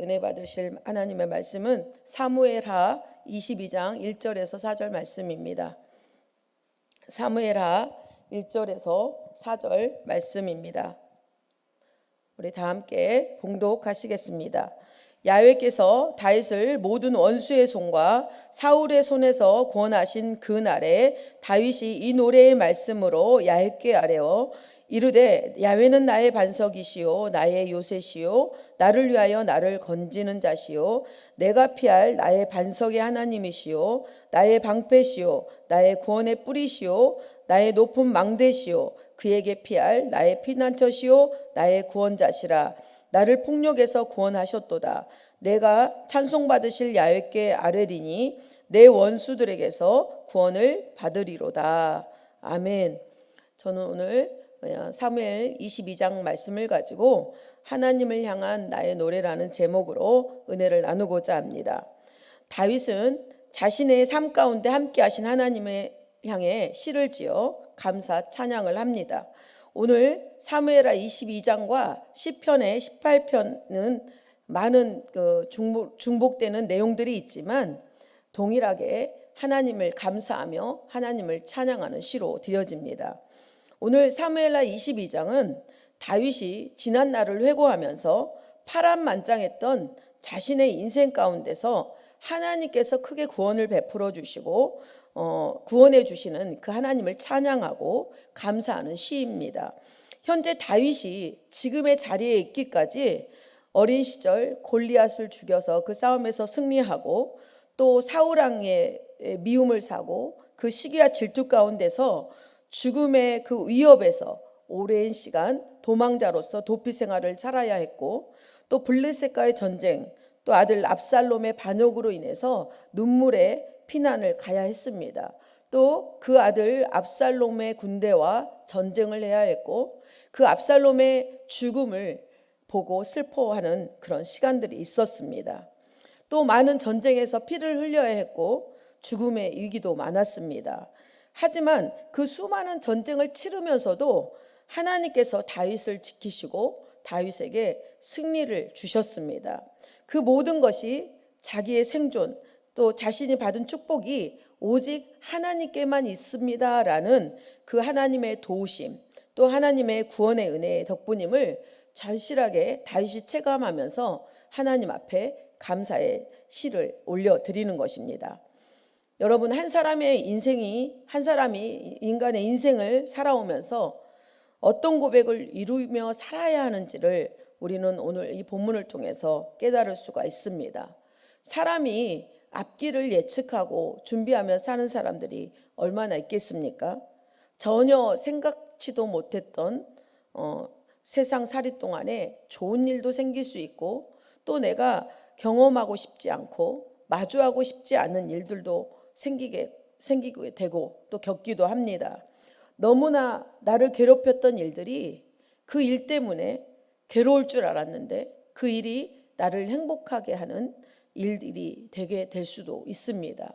은혜 받으실 하나님의 말씀은 사무엘하 22장 1절에서 4절 말씀입니다. 사무엘하 1절에서 4절 말씀입니다. 우리 다 함께 봉독하시겠습니다. 야훼께서 다윗을 모든 원수의 손과 사울의 손에서 구원하신 그 날에 다윗이 이 노래의 말씀으로 야훼께 아뢰어 이르되 야훼는 나의 반석이시요 나의 요새시요 나를 위하여 나를 건지는 자시요 내가 피할 나의 반석의 하나님이시요 나의 방패시요 나의 구원의 뿌리시요 나의 높은 망대시요 그에게 피할 나의 피난처시요 나의 구원자시라. 나를 폭력에서 구원하셨도다. 내가 찬송받으실 야훼께 아뢰리니 내 원수들에게서 구원을 받으리로다. 아멘. 저는 오늘 사무엘 22장 말씀을 가지고 하나님을 향한 나의 노래라는 제목으로 은혜를 나누고자 합니다. 다윗은 자신의 삶 가운데 함께 하신 하나님을 향해 시를 지어 감사 찬양을 합니다. 오늘 사무엘하 22장과 시편의 18편은 많은 중복되는 내용들이 있지만 동일하게 하나님을 감사하며 하나님을 찬양하는 시로 드려집니다. 오늘 사무엘하 22장은 다윗이 지난 날을 회고하면서 파란만장했던 자신의 인생 가운데서 하나님께서 크게 구원을 베풀어 주시고 구원해 주시는 그 하나님을 찬양하고 감사하는 시입니다. 현재 다윗이 지금의 자리에 있기까지 어린 시절 골리앗을 죽여서 그 싸움에서 승리하고 또 사울 왕의 미움을 사고 그 시기와 질투 가운데서 죽음의 그 위협에서 오랜 시간 도망자로서 도피 생활을 살아야 했고 또 블레셋과의 전쟁 또 아들 압살롬의 반역으로 인해서 눈물의 피난을 가야 했습니다. 또 그 아들 압살롬의 군대와 전쟁을 해야 했고 그 압살롬의 죽음을 보고 슬퍼하는 그런 시간들이 있었습니다. 또 많은 전쟁에서 피를 흘려야 했고 죽음의 위기도 많았습니다. 하지만 그 수많은 전쟁을 치르면서도 하나님께서 다윗을 지키시고 다윗에게 승리를 주셨습니다. 그 모든 것이 자기의 생존 또 자신이 받은 축복이 오직 하나님께만 있습니다라는 그 하나님의 도우심 또 하나님의 구원의 은혜의 덕분임을 절실하게 다윗이 체감하면서 하나님 앞에 감사의 시를 올려드리는 것입니다. 여러분, 한 사람이 인간의 인생을 살아오면서 어떤 고백을 이루며 살아야 하는지를 우리는 오늘 이 본문을 통해서 깨달을 수가 있습니다. 사람이 앞길을 예측하고 준비하며 사는 사람들이 얼마나 있겠습니까? 전혀 생각지도 못했던 세상살이 동안에 좋은 일도 생길 수 있고 또 내가 경험하고 싶지 않고 마주하고 싶지 않은 일들도 생기게 되고 또 겪기도 합니다. 너무나 나를 괴롭혔던 일들이 그 일 때문에 괴로울 줄 알았는데 그 일이 나를 행복하게 하는 일들이 되게 될 수도 있습니다.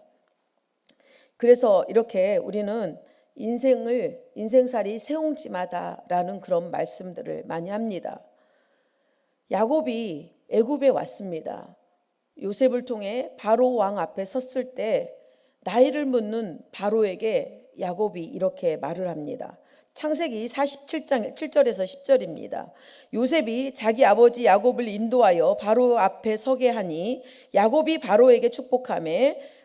그래서 이렇게 우리는 인생살이 세옹지마다라는 그런 말씀들을 많이 합니다. 야곱이 애굽에 왔습니다. 요셉을 통해 바로 왕 앞에 섰을 때 나이를 묻는 바로에게 야곱이 이렇게 말을 합니다. 창세기 47장 7절에서 10절입니다. 요셉이 자기 아버지 야곱을 인도하여 바로 앞에 서게 하니 야곱이 바로에게 축복하며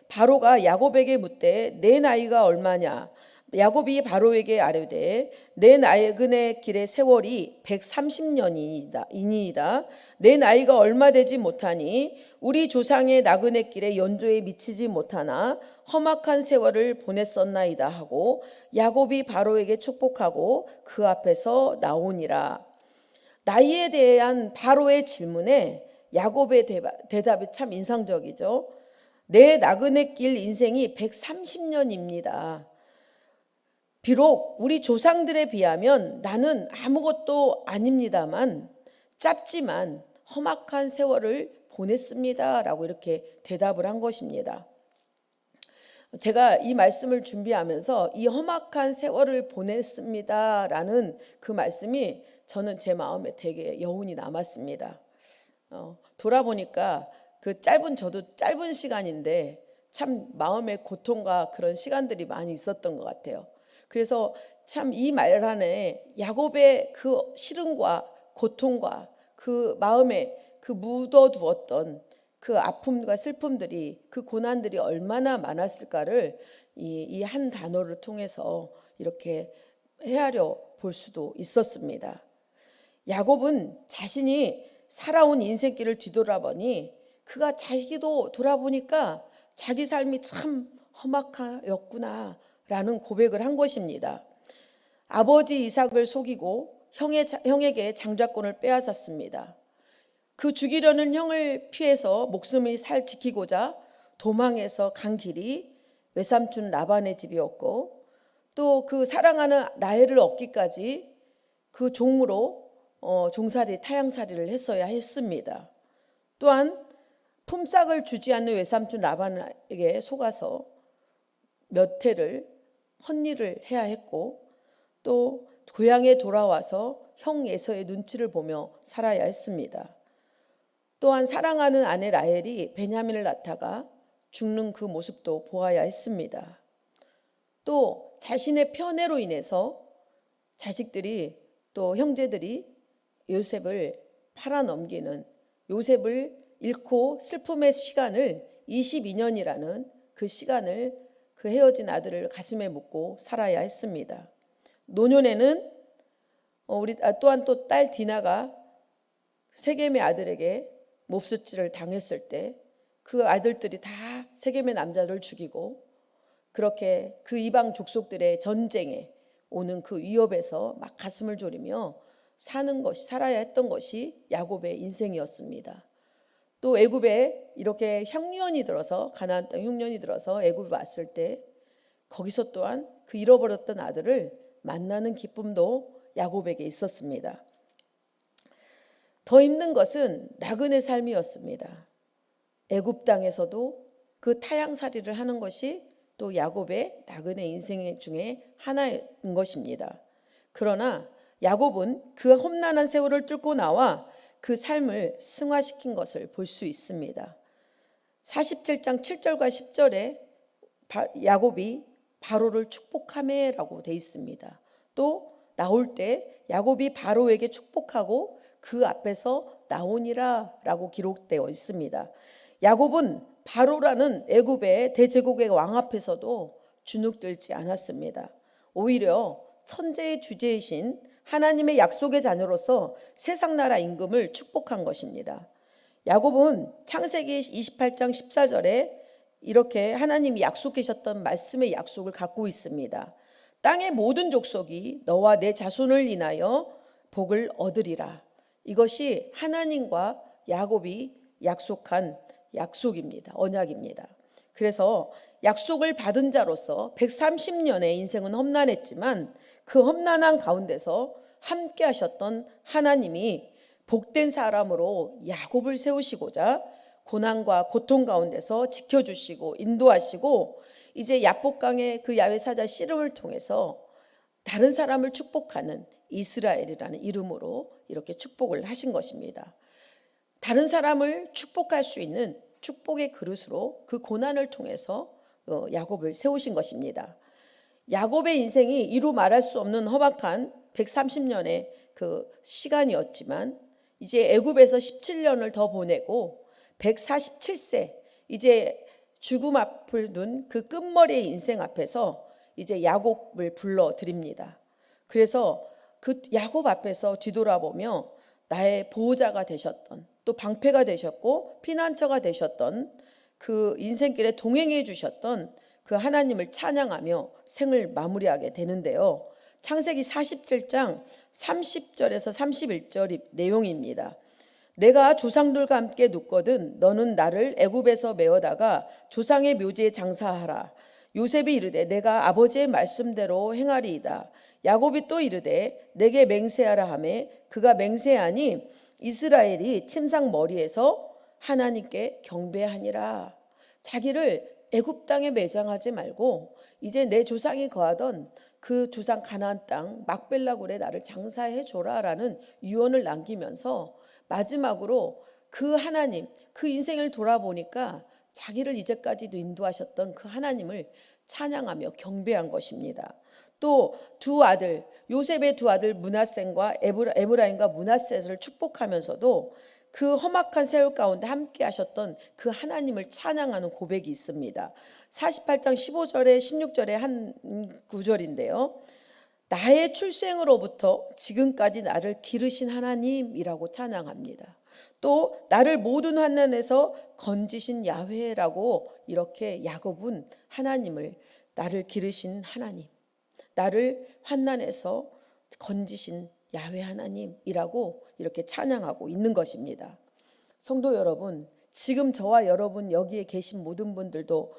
바로가 야곱에게 묻되 내 나이가 얼마냐? 야곱이 바로에게 아뢰되 내 나그네 길의 세월이 130년이니이다. 내 나이가 얼마 되지 못하니 우리 조상의 나그네 길의 연조에 미치지 못하나 험악한 세월을 보냈었나이다 하고 야곱이 바로에게 축복하고 그 앞에서 나오니라. 나이에 대한 바로의 질문에 야곱의 대답이 참 인상적이죠. 내 나그네 길 인생이 130년입니다. 비록 우리 조상들에 비하면 나는 아무것도 아닙니다만 짧지만 험악한 세월을 보냈습니다 라고 이렇게 대답을 한 것입니다. 제가 이 말씀을 준비하면서 이 험악한 세월을 보냈습니다 라는 그 말씀이 저는 제 마음에 되게 여운이 남았습니다. 돌아보니까 그 저도 짧은 시간인데 참 마음의 고통과 그런 시간들이 많이 있었던 것 같아요. 그래서 참 이 말 안에 야곱의 그 시름과 고통과 그 마음에 그 묻어두었던 그 아픔과 슬픔들이, 그 고난들이 얼마나 많았을까를 이 한 단어를 통해서 이렇게 헤아려 볼 수도 있었습니다. 야곱은 자신이 살아온 인생길을 뒤돌아보니 그가 자기도 돌아보니까 자기 삶이 참 험악하였구나 라는 고백을 한 것입니다. 아버지 이삭을 속이고 형에게 장자권을 빼앗았습니다. 그 죽이려는 형을 피해서 목숨을 지키고자 도망해서 간 길이 외삼촌 라반의 집이었고, 또 그 사랑하는 라헬을 얻기까지 그 종으로 타양살이를 했어야 했습니다. 또한 품삯을 주지 않는 외삼촌 라반에게 속아서 몇 해를 헛일을 해야 했고, 또 고향에 돌아와서 형 에서의 눈치를 보며 살아야 했습니다. 또한 사랑하는 아내 라헬이 베냐민을 낳다가 죽는 그 모습도 보아야 했습니다. 또 자신의 편애로 인해서 자식들이 또 형제들이 요셉을 팔아넘기는, 요셉을 잃고 슬픔의 시간을 22년이라는 그 시간을 그 헤어진 아들을 가슴에 묻고 살아야 했습니다. 노년에는 또한 또 딸 디나가 세겜의 아들에게 몹쓸짓을 당했을 때 그 아들들이 다 세겜의 남자를 죽이고, 그렇게 그 이방 족속들의 전쟁에 오는 그 위협에서 막 가슴을 졸이며 살아야 했던 것이 야곱의 인생이었습니다. 또 애굽에 이렇게 흉년이 들어서, 가나안 땅 흉년이 들어서 애굽에 왔을 때 거기서 또한 그 잃어버렸던 아들을 만나는 기쁨도 야곱에게 있었습니다. 더 힘든 것은 나그네 삶이었습니다. 애굽 땅에서도 그 타양살이를 하는 것이 또 야곱의 나그네 인생 중에 하나인 것입니다. 그러나 야곱은 그 험난한 세월을 뚫고 나와 그 삶을 승화시킨 것을 볼 수 있습니다. 47장 7절과 10절에 야곱이 바로를 축복하매라고 돼 있습니다. 또 나올 때 야곱이 바로에게 축복하고 그 앞에서 나오니라 라고 기록되어 있습니다. 야곱은 바로라는 애굽의 대제국의 왕 앞에서도 주눅들지 않았습니다. 오히려 천재의 주제이신 하나님의 약속의 자녀로서 세상 나라 임금을 축복한 것입니다. 야곱은 창세기 28장 14절에 이렇게 하나님이 약속하셨던 말씀의 약속을 갖고 있습니다. 땅의 모든 족속이 너와 내 자손을 인하여 복을 얻으리라. 이것이 하나님과 야곱이 약속한 약속입니다. 언약입니다. 그래서 약속을 받은 자로서 130년의 인생은 험난했지만 그 험난한 가운데서 함께 하셨던 하나님이 복된 사람으로 야곱을 세우시고자 고난과 고통 가운데서 지켜주시고 인도하시고, 이제 야복강의 그 야훼 사자 씨름을 통해서 다른 사람을 축복하는 이스라엘이라는 이름으로 이렇게 축복을 하신 것입니다. 다른 사람을 축복할 수 있는 축복의 그릇으로 그 고난을 통해서 야곱을 세우신 것입니다. 야곱의 인생이 이루 말할 수 없는 험악한 130년의 그 시간이었지만 이제 애굽에서 17년을 더 보내고 147세, 이제 죽음 앞을 둔 그 끝머리의 인생 앞에서 이제 야곱을 불러드립니다. 그래서 그 야곱 앞에서 뒤돌아보며 나의 보호자가 되셨던, 또 방패가 되셨고 피난처가 되셨던, 그 인생길에 동행해 주셨던 그 하나님을 찬양하며 생을 마무리하게 되는데요. 창세기 47장 30절에서 31절 내용입니다. 내가 조상들과 함께 눕거든 너는 나를 애굽에서 메어다가 조상의 묘지에 장사하라. 요셉이 이르되 내가 아버지의 말씀대로 행하리이다. 야곱이 또 이르되 내게 맹세하라 하매 그가 맹세하니 이스라엘이 침상 머리에서 하나님께 경배하니라. 자기를 애굽 땅에 매장하지 말고 이제 내 조상이 거하던 그 조상 가나안 땅 막벨라 굴에 나를 장사해 줘라라는 유언을 남기면서 마지막으로 그 하나님, 그 인생을 돌아보니까 자기를 이제까지도 인도하셨던 그 하나님을 찬양하며 경배한 것입니다. 또 두 아들, 요셉의 두 아들 므낫셈과 에브라임과 므낫셋을 축복하면서도 그 험악한 세월 가운데 함께 하셨던 그 하나님을 찬양하는 고백이 있습니다. 48장 15절에 16절에 한 구절인데요. 나의 출생으로부터 지금까지 나를 기르신 하나님이라고 찬양합니다. 또 나를 모든 환난에서 건지신 야훼라고 이렇게 야곱은 하나님을, 나를 기르신 하나님, 나를 환난에서 건지신 야훼 하나님이라고 이렇게 찬양하고 있는 것입니다. 성도 여러분, 지금 저와 여러분 여기에 계신 모든 분들도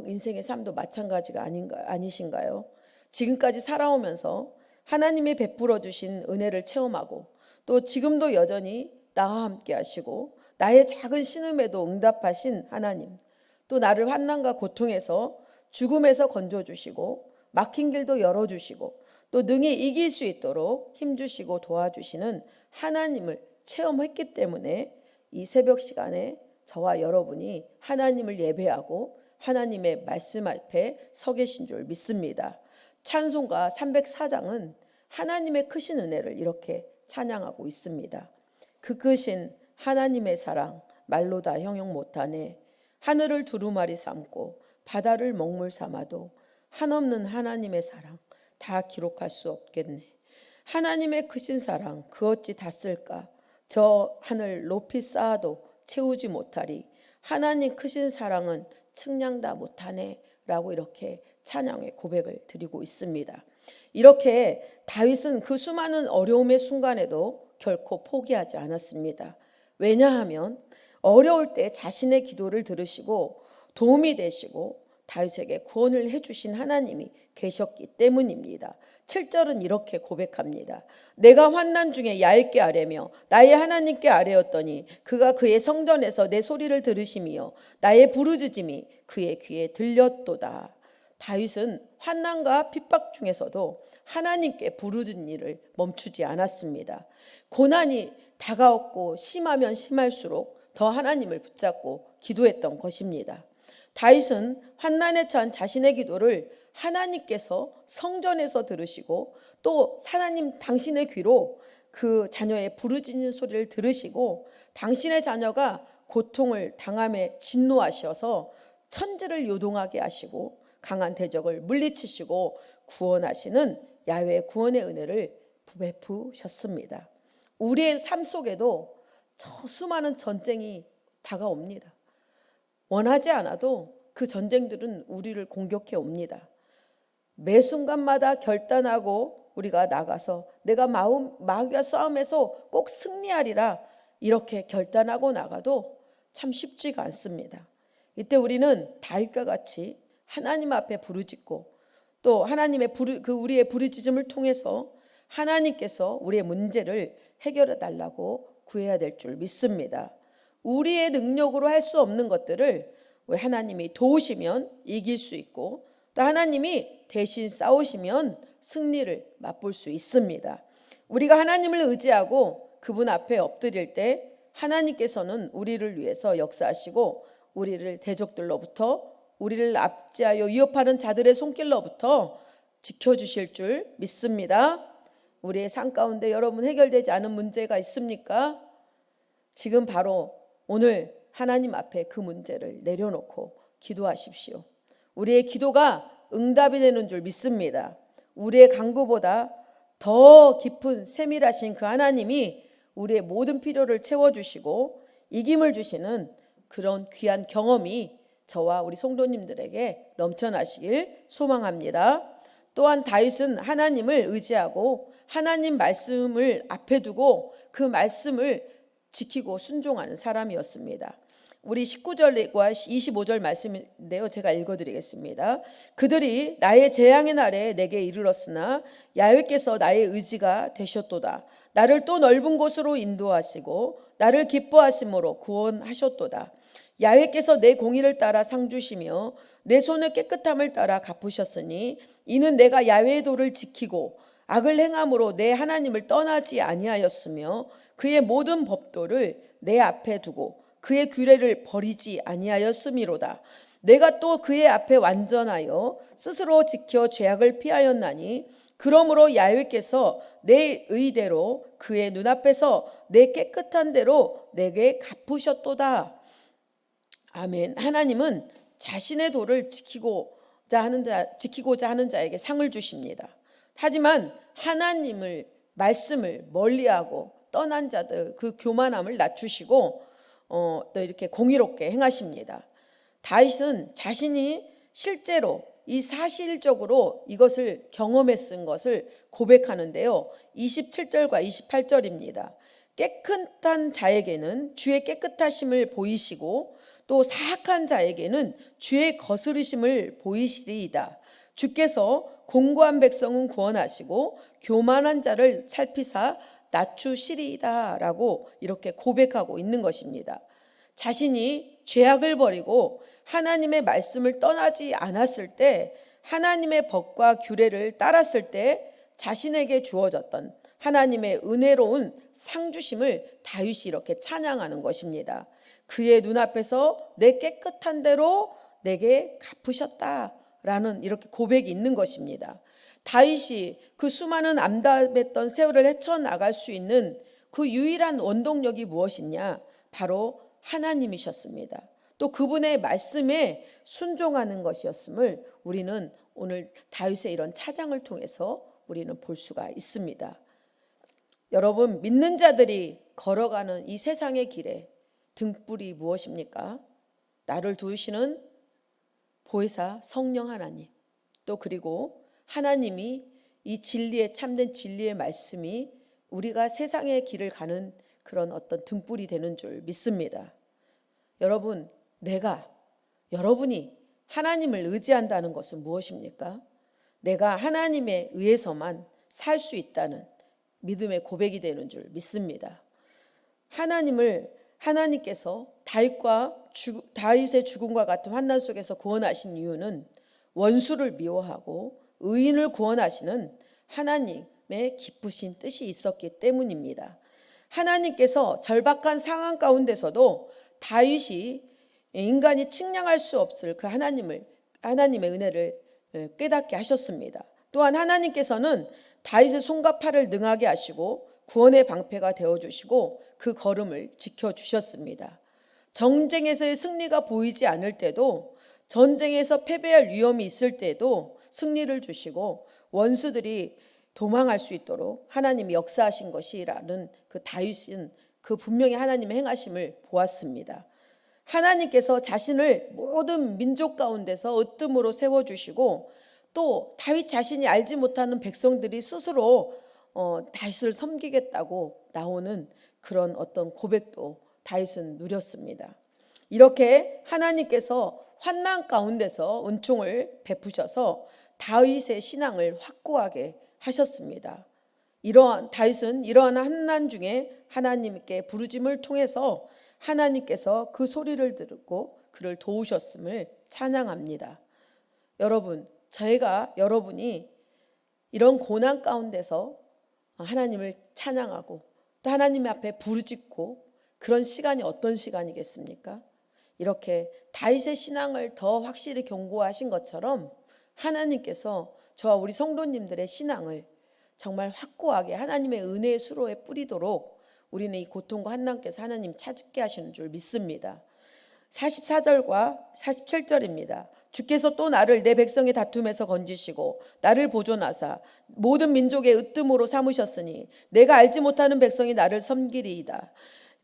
인생의 삶도 마찬가지가 아니신가요? 지금까지 살아오면서 하나님이 베풀어 주신 은혜를 체험하고 또 지금도 여전히 나와 함께 하시고 나의 작은 신음에도 응답하신 하나님, 또 나를 환난과 고통에서 죽음에서 건져주시고 막힌 길도 열어주시고 또 능히 이길 수 있도록 힘주시고 도와주시는 하나님을 체험했기 때문에 이 새벽 시간에 저와 여러분이 하나님을 예배하고 하나님의 말씀 앞에 서 계신 줄 믿습니다. 찬송가 304장은 하나님의 크신 은혜를 이렇게 찬양하고 있습니다. 그 크신 하나님의 사랑 말로 다 형용 못하네. 하늘을 두루마리 삼고 바다를 먹물 삼아도 한없는 하나님의 사랑 다 기록할 수 없겠네. 하나님의 크신 사랑 그 어찌 다 쓸까. 저 하늘 높이 쌓아도 채우지 못하리. 하나님 크신 사랑은 측량 다 못하네 라고 이렇게 찬양의 고백을 드리고 있습니다. 이렇게 다윗은 그 수많은 어려움의 순간에도 결코 포기하지 않았습니다. 왜냐하면 어려울 때 자신의 기도를 들으시고 도움이 되시고 다윗에게 구원을 해주신 하나님이 계셨기 때문입니다. 7절은 이렇게 고백합니다. 내가 환난 중에 야훼께 아뢰며 나의 하나님께 아뢰었더니 그가 그의 성전에서 내 소리를 들으시며 나의 부르짖음이 그의 귀에 들렸도다. 다윗은 환난과 핍박 중에서도 하나님께 부르짖는 일을 멈추지 않았습니다. 고난이 다가왔고 심하면 심할수록 더 하나님을 붙잡고 기도했던 것입니다. 다윗은 환난에 처한 자신의 기도를 하나님께서 성전에서 들으시고 또 하나님 당신의 귀로 그 자녀의 부르짖는 소리를 들으시고 당신의 자녀가 고통을 당함에 진노하셔서 천지를 요동하게 하시고 강한 대적을 물리치시고 구원하시는 야훼의 구원의 은혜를 베푸셨습니다. 우리의 삶 속에도 저 수많은 전쟁이 다가옵니다. 원하지 않아도 그 전쟁들은 우리를 공격해 옵니다. 매 순간마다 결단하고 우리가 나가서 내가 마귀와 싸움에서 꼭 승리하리라 이렇게 결단하고 나가도 참 쉽지가 않습니다. 이때 우리는 다윗과 같이 하나님 앞에 부르짖고 또 하나님의 우리의 부르짖음을 통해서 하나님께서 우리의 문제를 해결해 달라고 구해야 될 줄 믿습니다. 우리의 능력으로 할 수 없는 것들을 하나님이 도우시면 이길 수 있고 또 하나님이 대신 싸우시면 승리를 맛볼 수 있습니다. 우리가 하나님을 의지하고 그분 앞에 엎드릴 때 하나님께서는 우리를 위해서 역사하시고 우리를 대적들로부터 우리를 압제하여 위협하는 자들의 손길로부터 지켜주실 줄 믿습니다. 우리의 삶 가운데 여러분 해결되지 않은 문제가 있습니까? 지금 바로 오늘 하나님 앞에 그 문제를 내려놓고 기도하십시오. 우리의 기도가 응답이 되는 줄 믿습니다. 우리의 간구보다 더 깊은 세밀하신 그 하나님이 우리의 모든 필요를 채워주시고 이김을 주시는 그런 귀한 경험이 저와 우리 성도님들에게 넘쳐나시길 소망합니다. 또한 다윗은 하나님을 의지하고 하나님 말씀을 앞에 두고 그 말씀을 지키고 순종하는 사람이었습니다. 우리 19절과 25절 말씀인데요. 제가 읽어드리겠습니다. 그들이 나의 재앙의 날에 내게 이르렀으나 야훼께서 나의 의지가 되셨도다. 나를 또 넓은 곳으로 인도하시고 나를 기뻐하심으로 구원하셨도다. 야훼께서 내 공의를 따라 상 주시며 내 손의 깨끗함을 따라 갚으셨으니 이는 내가 야훼의 도를 지키고 악을 행함으로 내 하나님을 떠나지 아니하였으며 그의 모든 법도를 내 앞에 두고 그의 규례를 버리지 아니하였음이로다. 내가 또 그의 앞에 완전하여 스스로 지켜 죄악을 피하였나니 그러므로 야훼께서 내 의대로 그의 눈앞에서 내 깨끗한 대로 내게 갚으셨도다. 아멘. 하나님은 자신의 도를 지키고자 하는 자에게 상을 주십니다. 하지만 하나님을 말씀을 멀리하고 떠난 자들 그 교만함을 낮추시고 또 이렇게 공의롭게 행하십니다. 다윗은 자신이 실제로 이 사실적으로 이것을 경험해 쓴 것을 고백하는데요. 27절과 28절입니다. 깨끗한 자에게는 주의 깨끗하심을 보이시고 또 사악한 자에게는 주의 거스르심을 보이시리이다. 주께서 공고한 백성은 구원하시고 교만한 자를 살피사 낮추시리이다 라고 이렇게 고백하고 있는 것입니다. 자신이 죄악을 버리고 하나님의 말씀을 떠나지 않았을 때, 하나님의 법과 규례를 따랐을 때 자신에게 주어졌던 하나님의 은혜로운 상주심을 다윗이 이렇게 찬양하는 것입니다. 그의 눈앞에서 내 깨끗한 대로 내게 갚으셨다라는 이렇게 고백이 있는 것입니다. 다윗이 그 수많은 암담했던 세월을 헤쳐나갈 수 있는 그 유일한 원동력이 무엇이냐? 바로 하나님이셨습니다. 또 그분의 말씀에 순종하는 것이었음을 우리는 오늘 다윗의 이런 찬양을 통해서 우리는 볼 수가 있습니다. 여러분, 믿는 자들이 걸어가는 이 세상의 길에 등불이 무엇입니까? 나를 도우시는 보혜사 성령 하나님, 또 그리고 하나님이 이 진리의 참된 진리의 말씀이 우리가 세상의 길을 가는 그런 어떤 등불이 되는 줄 믿습니다. 여러분, 여러분이 하나님을 의지한다는 것은 무엇입니까? 내가 하나님에 의해서만 살 수 있다는 믿음의 고백이 되는 줄 믿습니다. 하나님께서 다윗의 죽음과 같은 환난 속에서 구원하신 이유는 원수를 미워하고 의인을 구원하시는 하나님의 기쁘신 뜻이 있었기 때문입니다. 하나님께서 절박한 상황 가운데서도 다윗이 인간이 측량할 수 없을 그 하나님의 은혜를 깨닫게 하셨습니다. 또한 하나님께서는 다윗의 손과 팔을 능하게 하시고 구원의 방패가 되어주시고 그 걸음을 지켜주셨습니다. 정쟁에서의 승리가 보이지 않을 때도, 전쟁에서 패배할 위험이 있을 때도 승리를 주시고 원수들이 도망할 수 있도록 하나님이 역사하신 것이라는 그 다윗은 그 분명히 하나님의 행하심을 보았습니다. 하나님께서 자신을 모든 민족 가운데서 으뜸으로 세워주시고 또 다윗 자신이 알지 못하는 백성들이 스스로 다윗을 섬기겠다고 나오는 그런 어떤 고백도 다윗은 누렸습니다. 이렇게 하나님께서 환난 가운데서 은총을 베푸셔서 다윗의 신앙을 확고하게 하셨습니다. 다윗은 이러한 환난 중에 하나님께 부르짐을 통해서 하나님께서 그 소리를 듣고 그를 도우셨음을 찬양합니다. 여러분, 여러분이 이런 고난 가운데서 하나님을 찬양하고 또 하나님 앞에 부르짖고 그런 시간이 어떤 시간이겠습니까? 이렇게 다윗의 신앙을 더 확실히 견고하신 것처럼 하나님께서 저와 우리 성도님들의 신앙을 정말 확고하게 하나님의 은혜의 수로에 뿌리도록 우리는 이 고통과 환난께서 하나님 찾게 하시는 줄 믿습니다. 44절과 47절입니다. 주께서 또 나를 내 백성의 다툼에서 건지시고 나를 보존하사 모든 민족의 으뜸으로 삼으셨으니 내가 알지 못하는 백성이 나를 섬기리이다.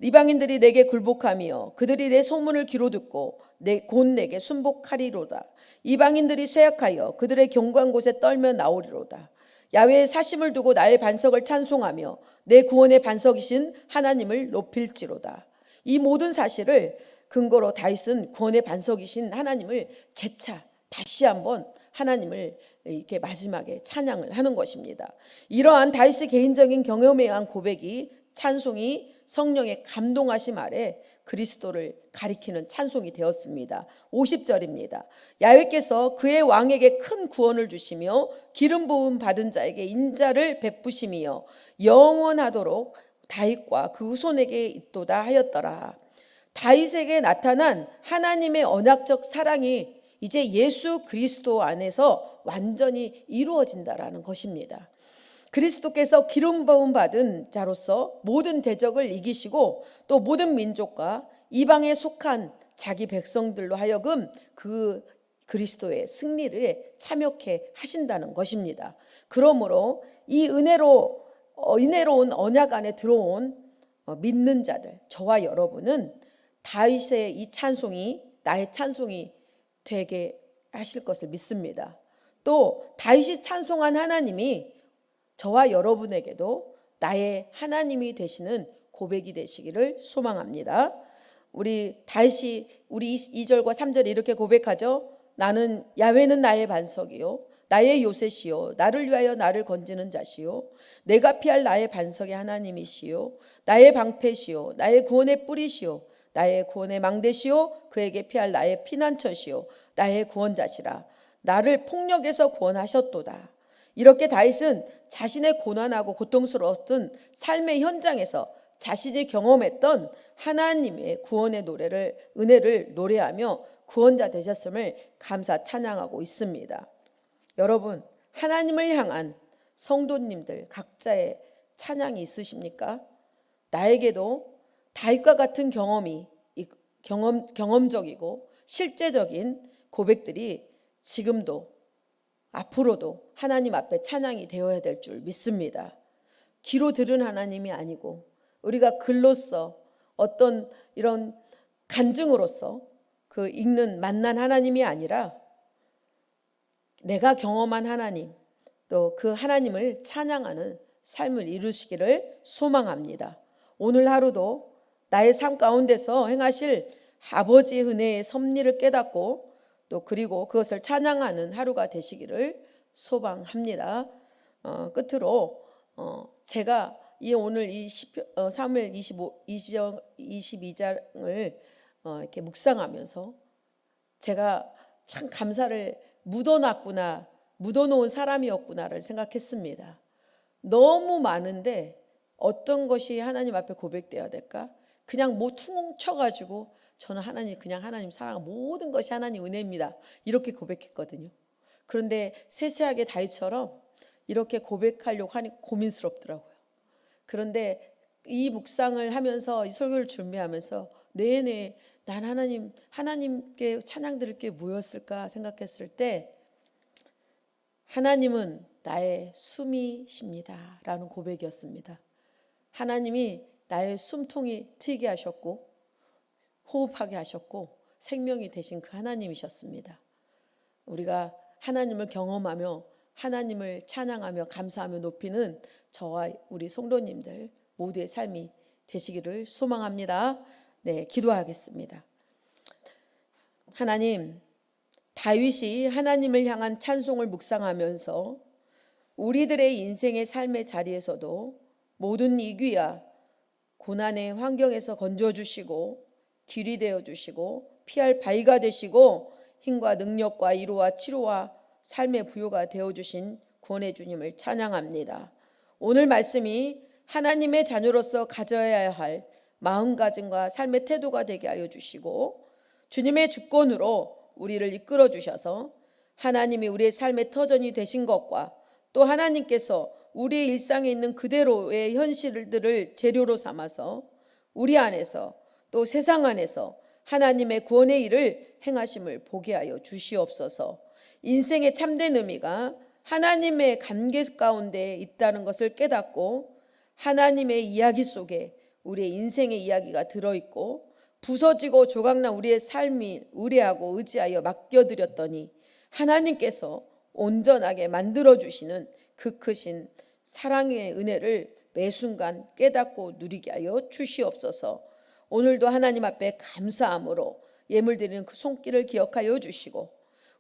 이방인들이 내게 굴복하며 그들이 내 소문을 귀로 듣고 곧 내게 순복하리로다. 이방인들이 쇠약하여 그들의 견고한 곳에 떨며 나오리로다. 야훼의 사심을 두고 나의 반석을 찬송하며 내 구원의 반석이신 하나님을 높일지로다. 이 모든 사실을 근거로 다윗은 구원의 반석이신 하나님을 재차 다시 한번 하나님을 이렇게 마지막에 찬양을 하는 것입니다. 이러한 다윗의 개인적인 경험에 의한 고백이 찬송이 성령의 감동하심 아래 그리스도를 가리키는 찬송이 되었습니다. 50절입니다. 야훼께서 그의 왕에게 큰 구원을 주시며 기름 부음 받은 자에게 인자를 베푸심이여 영원하도록 다윗과 그 후손에게 있도다 하였더라. 다윗에게 나타난 하나님의 언약적 사랑이 이제 예수 그리스도 안에서 완전히 이루어진다라는 것입니다. 그리스도께서 기름 부음 받은 자로서 모든 대적을 이기시고 또 모든 민족과 이방에 속한 자기 백성들로 하여금 그 그리스도의 승리를 참여케 하신다는 것입니다. 그러므로 이 은혜로운 언약 안에 들어온 믿는 자들, 저와 여러분은 다윗의 이 찬송이 나의 찬송이 되게 하실 것을 믿습니다. 또 다윗이 찬송한 하나님이 저와 여러분에게도 나의 하나님이 되시는 고백이 되시기를 소망합니다. 우리 다윗이 우리 2절과 3절에 이렇게 고백하죠. 나는 야훼는 나의 반석이요 나의 요새시요 나를 위하여 나를 건지는 자시요 내가 피할 나의 반석의 하나님이시요 나의 방패시요 나의 구원의 뿌리시요 나의 구원의 망대시요 그에게 피할 나의 피난처시요 나의 구원자시라. 나를 폭력에서 구원하셨도다. 이렇게 다윗은 자신의 고난하고 고통스러웠던 삶의 현장에서 자신이 경험했던 하나님의 구원의 은혜를 노래하며 구원자 되셨음을 감사 찬양하고 있습니다. 여러분, 하나님을 향한 성도님들 각자의 찬양이 있으십니까? 나에게도 다윗과 같은 경험적이고 실제적인 고백들이 지금도 앞으로도 하나님 앞에 찬양이 되어야 될 줄 믿습니다. 귀로 들은 하나님이 아니고 우리가 글로써 어떤 이런 간증으로서 그 만난 하나님이 아니라 내가 경험한 하나님, 또 그 하나님을 찬양하는 삶을 이루시기를 소망합니다. 오늘 하루도 나의 삶 가운데서 행하실 아버지의 은혜의 섭리를 깨닫고 또 그리고 그것을 찬양하는 하루가 되시기를 소망합니다. 끝으로 제가 오늘 이 사무엘 22장을 이렇게 묵상하면서 제가 참 감사를 묻어놓은 사람이었구나를 생각했습니다. 너무 많은데 어떤 것이 하나님 앞에 고백되어야 될까? 그냥 퉁쳐가지고 저는 그냥 하나님 사랑, 모든 것이 하나님 은혜입니다. 이렇게 고백했거든요. 그런데 세세하게 다윗처럼 이렇게 고백하려고 하니 고민스럽더라고요. 그런데 이 묵상을 하면서 이 설교를 준비하면서 내내 난 하나님께 찬양 드릴 게 뭐였을까 생각했을 때 하나님은 나의 숨이십니다 라는 고백이었습니다. 하나님이 나의 숨통이 트이게 하셨고 호흡하게 하셨고 생명이 되신 그 하나님이셨습니다. 우리가 하나님을 경험하며 하나님을 찬양하며 감사하며 높이는 저와 우리 성도님들 모두의 삶이 되시기를 소망합니다. 네, 기도하겠습니다. 하나님, 다윗이 하나님을 향한 찬송을 묵상하면서 우리들의 인생의 삶의 자리에서도 모든 위기와 고난의 환경에서 건져주시고 길이 되어주시고 피할 바위가 되시고 힘과 능력과 위로와 치료와 삶의 부요가 되어주신 구원의 주님을 찬양합니다. 오늘 말씀이 하나님의 자녀로서 가져야 할 마음가짐과 삶의 태도가 되게 하여 주시고 주님의 주권으로 우리를 이끌어 주셔서 하나님이 우리의 삶의 터전이 되신 것과 또 하나님께서 우리의 일상에 있는 그대로의 현실들을 재료로 삼아서 우리 안에서 또 세상 안에서 하나님의 구원의 일을 행하심을 보게 하여 주시옵소서. 인생의 참된 의미가 하나님의 관계 가운데 있다는 것을 깨닫고 하나님의 이야기 속에 우리의 인생의 이야기가 들어있고 부서지고 조각난 우리의 삶이 의뢰하고 의지하여 맡겨드렸더니 하나님께서 온전하게 만들어주시는 그 크신 사랑의 은혜를 매 순간 깨닫고 누리게 하여 주시옵소서. 오늘도 하나님 앞에 감사함으로 예물 드리는 그 손길을 기억하여 주시고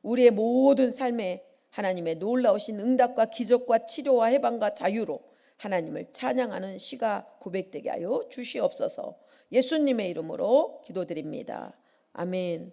우리의 모든 삶에 하나님의 놀라우신 응답과 기적과 치료와 해방과 자유로 하나님을 찬양하는 시가 고백되게 하여 주시옵소서. 예수님의 이름으로 기도드립니다. 아멘.